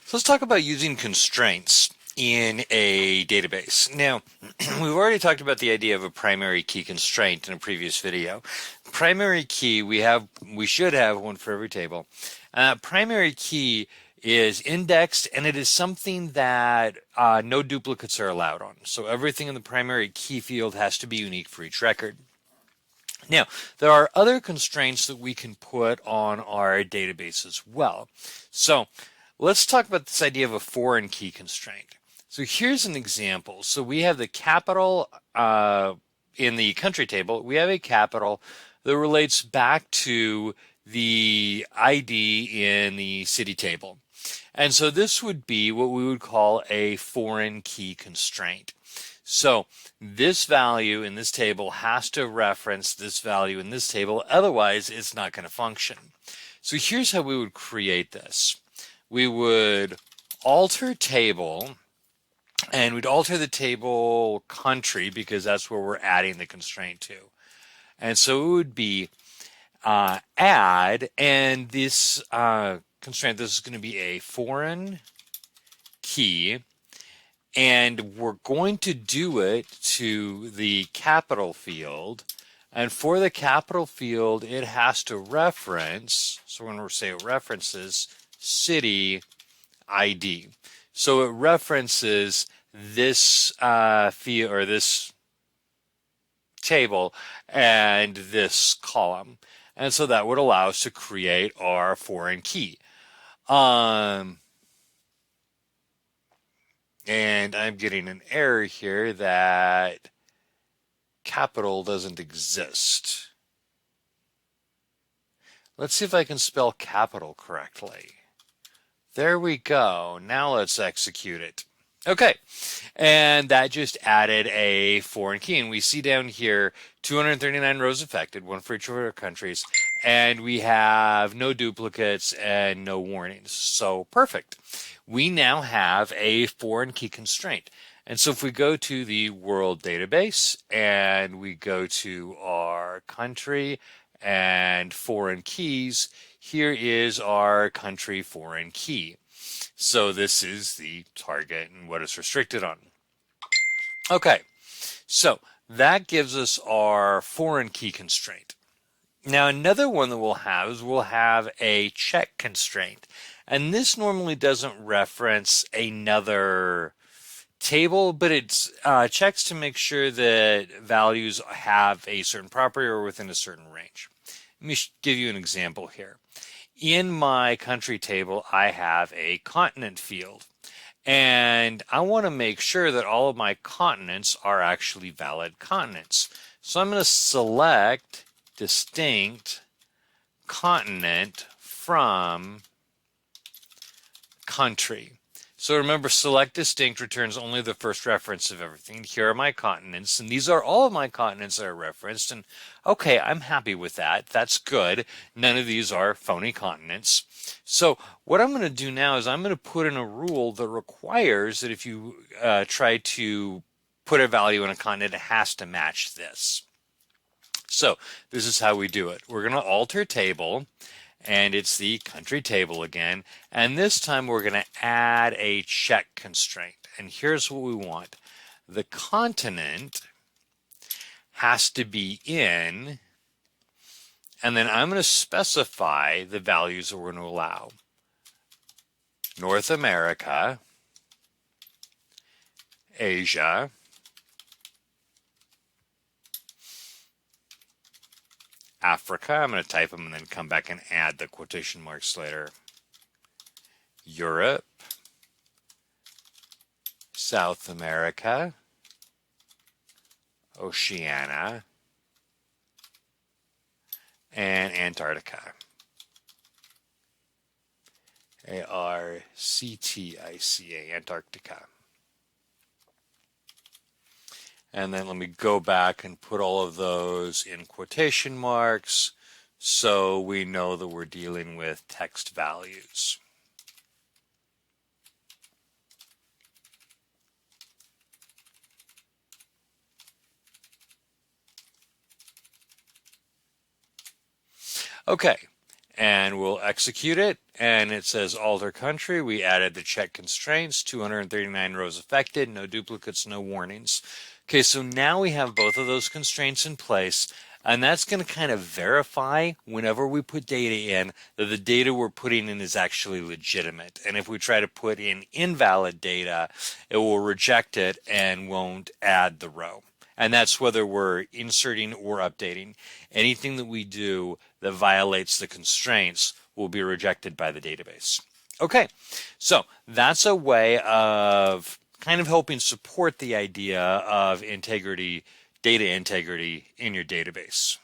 So let's talk about using constraints in a database. Now, we've already talked about the idea of a primary key constraint in a previous video. Primary key, we should have one for every table. Primary key is indexed, and it is something that no duplicates are allowed on. So everything in the primary key field has to be unique for each record. Now, there are other constraints that we can put on our database as well. So let's talk about this idea of a foreign key constraint. So here's an example. So we have the capital in the country table. We have a capital that relates back to the ID in the city table. And so this would be what we would call a foreign key constraint. So this value in this table has to reference this value in this table, otherwise it's not going to function. So here's how we would create this. We would alter table, and we'd alter the table country because that's where we're adding the constraint to. And so it would be add, and this constraint, this is going to be a foreign key, and we're going to do it to the capital field. And for the capital field, it has to reference, so when we say it references city ID. So it references this field or this table and this column. And so that would allow us to create our foreign key. And I'm getting an error here that capital doesn't exist. Let's see if I can spell capital correctly. There we go. Now let's execute it. Okay, and that just added a foreign key. And we see down here 239 rows affected, one for each of our countries, and we have no duplicates and no warnings. So perfect. We now have a foreign key constraint. And so if we go to the world database and we go to our country and foreign keys, here is our country foreign key. So this is the target and what it's restricted on. Okay, so that gives us our foreign key constraint. Now another one that we'll have is we'll have a check constraint. And this normally doesn't reference another table, but it checks to make sure that values have a certain property or within a certain range. Let me give you an example here. In my country table, I have a continent field, and I want to make sure that all of my continents are actually valid continents. So I'm going to select distinct continent from country. So remember, select distinct returns only the first reference of everything. Here are my continents, and these are all of my continents that are referenced. And okay, I'm happy with that. That's good. None of these are phony continents. So what I'm going to do now is I'm going to put in a rule that requires that if you try to put a value in a continent, it has to match this. So this is how we do it. We're going to alter table. And it's the country table again. And this time we're going to add a check constraint. And here's what we want. The continent has to be in, and then I'm going to specify the values that we're going to allow. North America, Asia, Africa, I'm going to type them and then come back and add the quotation marks later. Europe, South America, Oceania, and Antarctica. A-R-C-T-I-C-A, Antarctica. And then let me go back and put all of those in quotation marks so we know that we're dealing with text values. Okay, and we'll execute it, and it says alter country. We added the check constraints, 239 rows affected, no duplicates, no warnings. Okay, so now we have both of those constraints in place, and that's going to kind of verify whenever we put data in that the data we're putting in is actually legitimate. And if we try to put in invalid data, it will reject it and won't add the row. And that's whether we're inserting or updating. Anything that we do that violates the constraints will be rejected by the database. Okay, so that's a way of kind of helping support the idea of integrity, data integrity in your database.